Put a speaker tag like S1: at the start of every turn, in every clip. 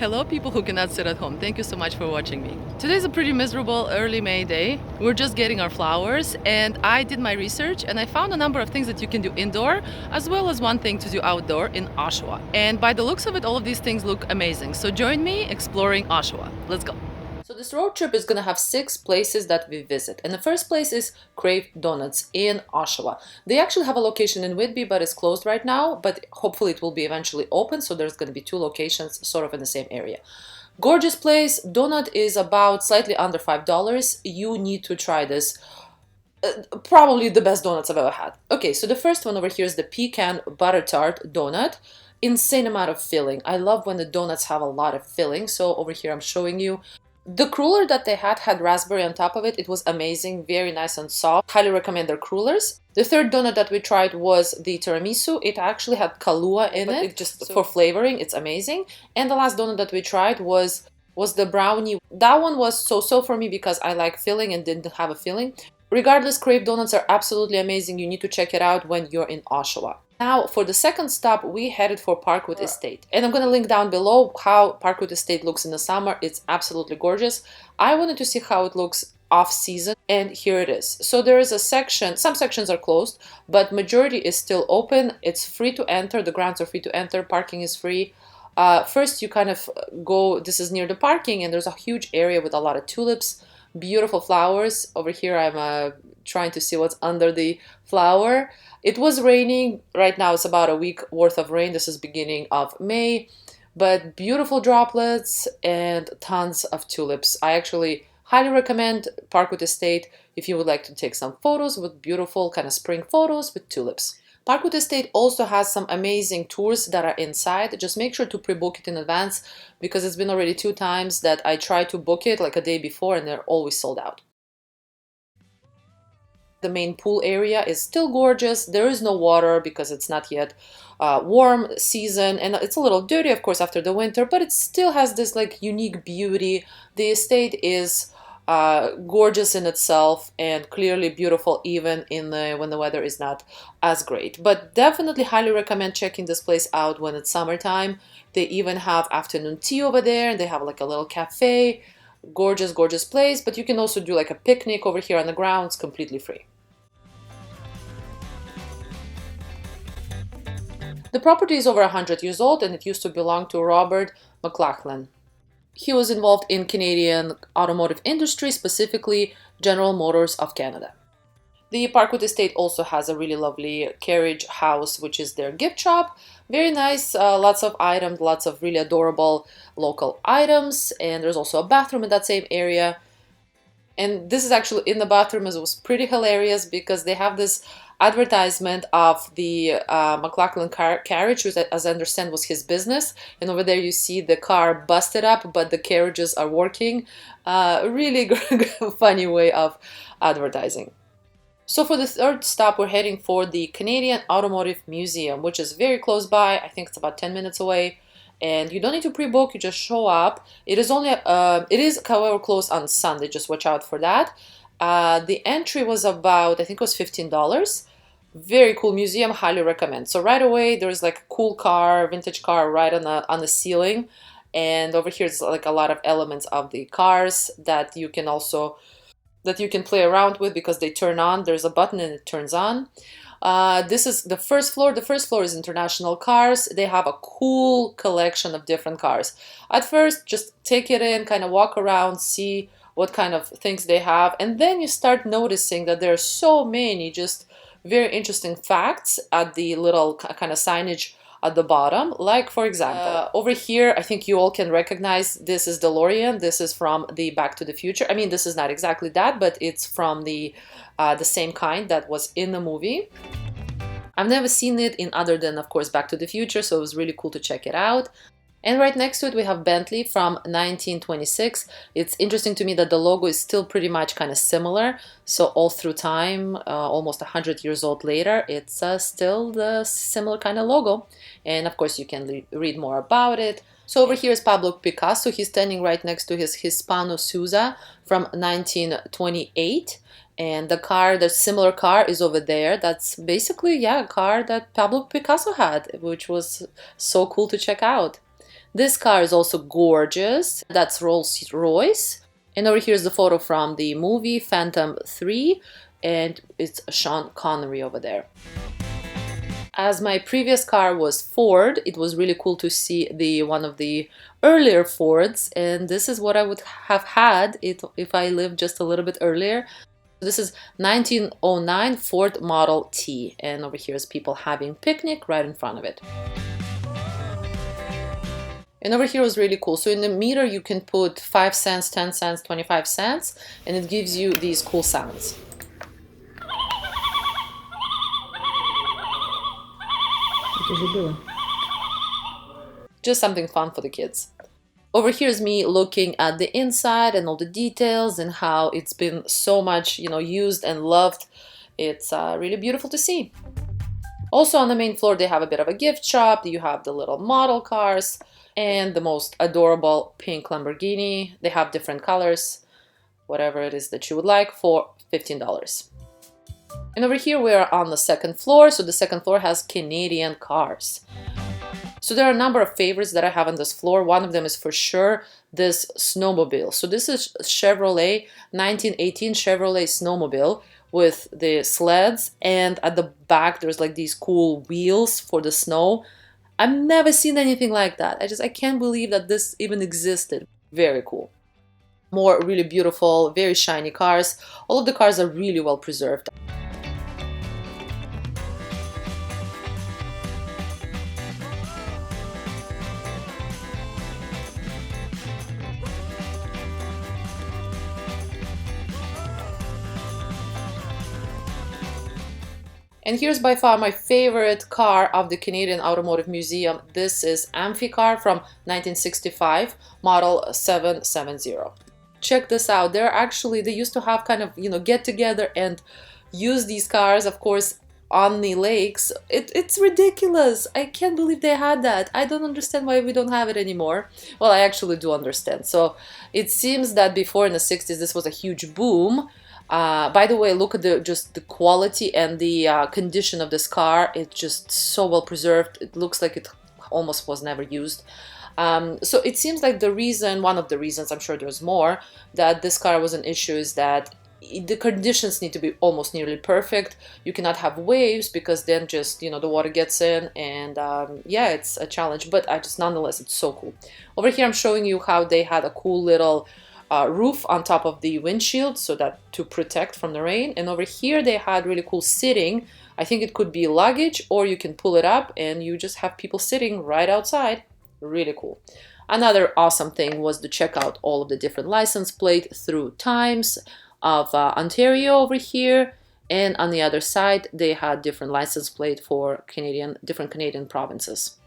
S1: Hello people who cannot sit at home, thank you so much for watching me. Today's a pretty miserable early May day. We're just getting our flowers and I did my research and I found a number of things that you can do indoor as well as one thing to do outdoor in Oshawa. And by the looks of it, all of these things look amazing. So join me exploring Oshawa. Let's go. So this road trip is gonna have 6 places that we visit. And the first place is Crave Doughnuts in Oshawa. They actually have a location in Whitby, but it's closed right now, but hopefully it will be eventually open, so there's gonna be 2 locations sort of in the same area. Gorgeous place. Donut is about slightly under $5. You need to try this. Probably the best donuts I've ever had. Okay, so the first one over here is the pecan butter tart donut. Insane amount of filling. I love when the donuts have a lot of filling, so over here I'm showing you. The cruller that they had raspberry on top of it. It was amazing, very nice and soft. Highly recommend their crullers. The third donut that we tried was the tiramisu. It actually had Kahlua in it, just for flavoring. It's amazing. And the last donut that we tried was the brownie. That one was so-so for me because I like filling and didn't have a filling. Regardless, Crave Donuts are absolutely amazing. You need to check it out when you're in Oshawa. Now, for the second stop, we headed for Parkwood Estate. And I'm going to link down below how Parkwood Estate looks in the summer. It's absolutely gorgeous. I wanted to see how it looks off-season, and here it is. So there is a section, some sections are closed, but majority is still open. It's free to enter. The grounds are free to enter. Parking is free. First, you kind of go, this is near the parking, and there's a huge area with a lot of tulips, beautiful flowers. Over here, I'm trying to see what's under the flower. It was raining. Right now it's about a week worth of rain. This is beginning of May, but beautiful droplets and tons of tulips. I actually highly recommend Parkwood Estate if you would like to take some photos with beautiful kind of spring photos with tulips. Parkwood Estate also has some amazing tours that are inside. Just make sure to pre-book it in advance because it's been already 2 times that I tried to book it like a day before and they're always sold out. The main pool area is still gorgeous. There is no water because it's not yet warm season and it's a little dirty, of course, after the winter, but it still has this like unique beauty. The estate is gorgeous in itself and clearly beautiful even in when the weather is not as great. But definitely highly recommend checking this place out when it's summertime. They even have afternoon tea over there and they have like a little cafe. Gorgeous, gorgeous place, but you can also do like a picnic over here on the grounds completely free. The property is over 100 years old and it used to belong to Robert McLaughlin. He was involved in Canadian automotive industry, specifically General Motors of Canada. The Parkwood Estate also has a really lovely carriage house, which is their gift shop. Very nice, lots of items, lots of really adorable local items, and there's also a bathroom in that same area. And this is actually in the bathroom. It was pretty hilarious because they have this advertisement of the McLaughlin carriage, which as I understand was his business. And over there you see the car busted up, but the carriages are working. Really funny way of advertising. So for the third stop, we're heading for the Canadian Automotive Museum, which is very close by. I think it's about 10 minutes away. And you don't need to pre-book, you just show up. It is only, it is however closed on Sunday, just watch out for that. The entry was about, I think it was $15. Very cool museum, highly recommend. So right away, there's like a cool car, vintage car right on the ceiling. And over here, it's like a lot of elements of the cars that you can also play around with because they turn on. There's a button and it turns on. This is the first floor. The first floor is international cars. They have a cool collection of different cars. At first, just take it in, kind of walk around, see what kind of things they have. And then you start noticing that there are so many just very interesting facts at the little kind of signage at the bottom. Like, for example, over here, I think you all can recognize this is DeLorean. This is from the Back to the Future. I mean, this is not exactly that, but it's from the same kind that was in the movie. I've never seen it in other than, of course, Back to the Future, so it was really cool to check it out. And right next to it, we have Bentley from 1926. It's interesting to me that the logo is still pretty much kind of similar. So all through time, almost 100 years old later, it's still the similar kind of logo. And of course, you can read more about it. So over here is Pablo Picasso. He's standing right next to his Hispano Suiza from 1928. And the similar car is over there. That's basically, yeah, a car that Pablo Picasso had, which was so cool to check out. This car is also gorgeous. That's Rolls-Royce. And over here is the photo from the movie Phantom 3, and it's Sean Connery over there. As my previous car was Ford, it was really cool to see one of the earlier Fords, and this is what I would have had if I lived just a little bit earlier. This is 1909 Ford Model T, and over here is people having picnic right in front of it. And over here was really cool. So in the meter you can put 5 cents, 10 cents, 25 cents, and it gives you these cool sounds. Just something fun for the kids. Over here is me looking at the inside and all the details and how it's been so much, used and loved. It's really beautiful to see. Also on the main floor they have a bit of a gift shop. You have the little model cars and the most adorable pink Lamborghini. They have different colors, whatever it is that you would like, for $15. And over here we are on the second floor. So the second floor has Canadian cars. So there are a number of favorites that I have on this floor. One of them is for sure this snowmobile. So this is Chevrolet 1918 Chevrolet snowmobile with the sleds, and at the back there's like these cool wheels for the snow. I've never seen anything like that. I can't believe that this even existed. Very cool. More really beautiful, very shiny cars. All of the cars are really well preserved. And here's by far my favorite car of the Canadian Automotive Museum. This is Amphi car from 1965, model 770. Check this out. They used to have kind of, get together and use these cars, of course, on the lakes. It's ridiculous. I can't believe they had that. I don't understand why we don't have it anymore. Well, I actually do understand. So it seems that before in the 60s, this was a huge boom. By the way, look at the quality and the condition of this car. It's just so well preserved. It looks like it almost was never used. So it seems like one of the reasons, I'm sure there's more, that this car was an issue is that the conditions need to be almost nearly perfect. You cannot have waves because then just, the water gets in, and yeah, it's a challenge. But nonetheless, it's so cool. Over here, I'm showing you how they had a cool little roof on top of the windshield so that to protect from the rain. And over here they had really cool sitting. I think it could be luggage, or you can pull it up and you just have people sitting right outside. Really cool. Another awesome thing was to check out all of the different license plate through times of Ontario over here, and on the other side they had different license plate for different Canadian provinces.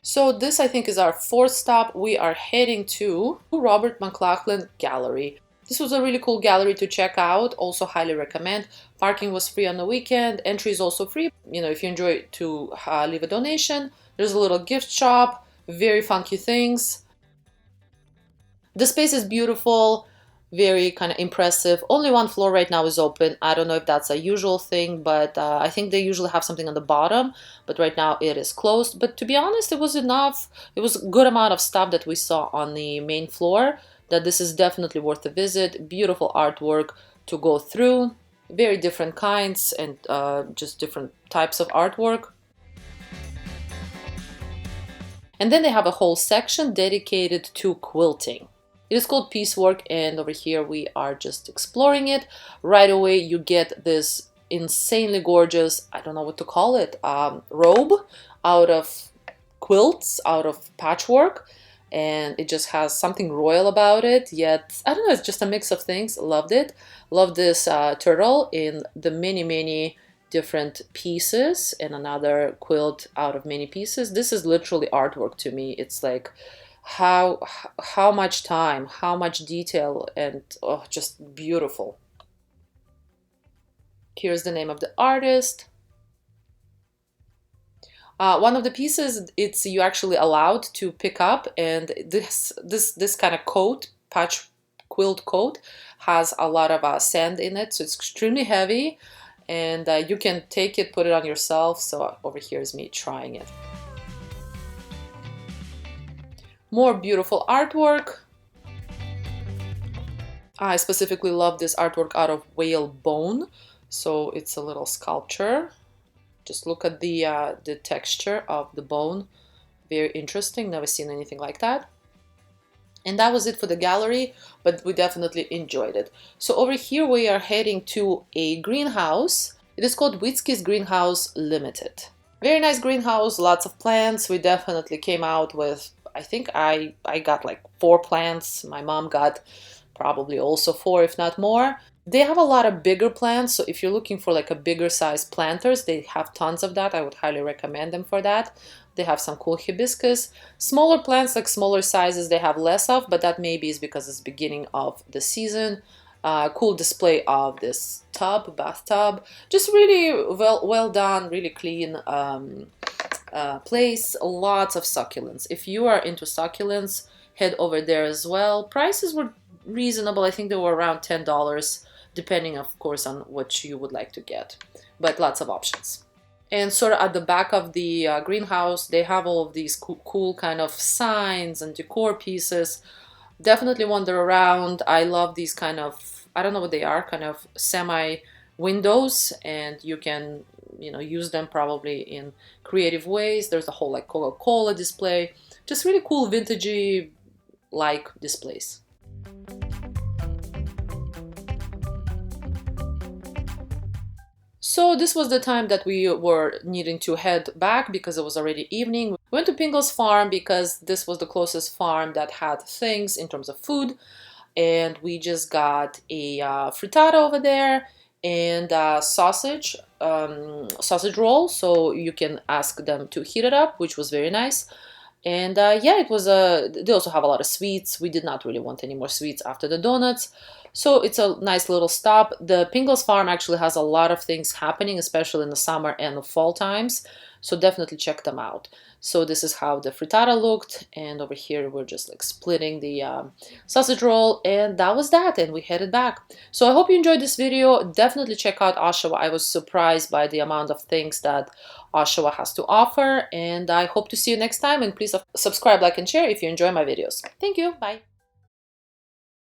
S1: So this, I think, is our fourth stop. We are heading to Robert McLaughlin Gallery. This was a really cool gallery to check out. Also highly recommend. Parking was free on the weekend. Entry is also free. If you enjoy to leave a donation. There's a little gift shop. Very funky things. The space is beautiful. Very kind of impressive. Only one floor right now is open. I don't know if that's a usual thing, but I think they usually have something on the bottom, but right now it is closed. But to be honest, it was enough. It was a good amount of stuff that we saw on the main floor that this is definitely worth a visit. Beautiful artwork to go through. Very different kinds and just different types of artwork. And then they have a whole section dedicated to quilting. It is called Piecework, and over here we are just exploring it. Right away you get this insanely gorgeous, I don't know what to call it, robe out of quilts, out of patchwork, and it just has something royal about it, yet, I don't know, it's just a mix of things. Loved it. Loved this turtle in the many different pieces, and another quilt out of many pieces. This is literally artwork to me. It's like how much time, how much detail, and just beautiful. Here's the name of the artist. One of the pieces, it's you actually allowed to pick up, and this kind of coat, patch quilt coat, has a lot of sand in it, so it's extremely heavy, and you can take it, put it on yourself. So over here is me trying it. More beautiful artwork. I specifically love this artwork out of whale bone, so it's a little sculpture. Just look at the texture of the bone. Very interesting. Never seen anything like that. And that was it for the gallery, but we definitely enjoyed it. So over here we are heading to a greenhouse. It is called Witzke's Greenhouse Limited. Very nice greenhouse, lots of plants. We definitely came out with, I think I got like 4 plants. My mom got probably also 4, if not more. They have a lot of bigger plants, so if you're looking for like a bigger size planters, they have tons of that. I would highly recommend them for that. They have some cool hibiscus. Smaller plants, like smaller sizes, they have less of, but that maybe is because it's beginning of the season. Cool display of this bathtub. Just really well done, really clean place. Lots of succulents. If you are into succulents, head over there as well. Prices were reasonable. I think they were around $10, depending of course on what you would like to get, but lots of options. And sort of at the back of the greenhouse, they have all of these cool kind of signs and decor pieces. Definitely wander around. I love these kind of, I don't know what they are, kind of semi windows, and you can, you know, use them probably in creative ways. There's a whole like Coca-Cola display. Just really cool vintagey like displays. So this was the time that we were needing to head back because it was already evening. We went to Pingle's farm because this was the closest farm that had things in terms of food. And we just got a frittata over there and sausage roll. So you can ask them to heat it up, which was very nice. And yeah, it was they also have a lot of sweets. We did not really want any more sweets after the donuts. So it's a nice little stop. The Pingle's farm actually has a lot of things happening, especially in the summer and the fall times. So definitely check them out. So this is how the frittata looked. And over here, we're just like splitting the sausage roll. And that was that. And we headed back. So I hope you enjoyed this video. Definitely check out Oshawa. I was surprised by the amount of things that Oshawa has to offer. And I hope to see you next time. And please subscribe, like, and share if you enjoy my videos. Thank you. Bye.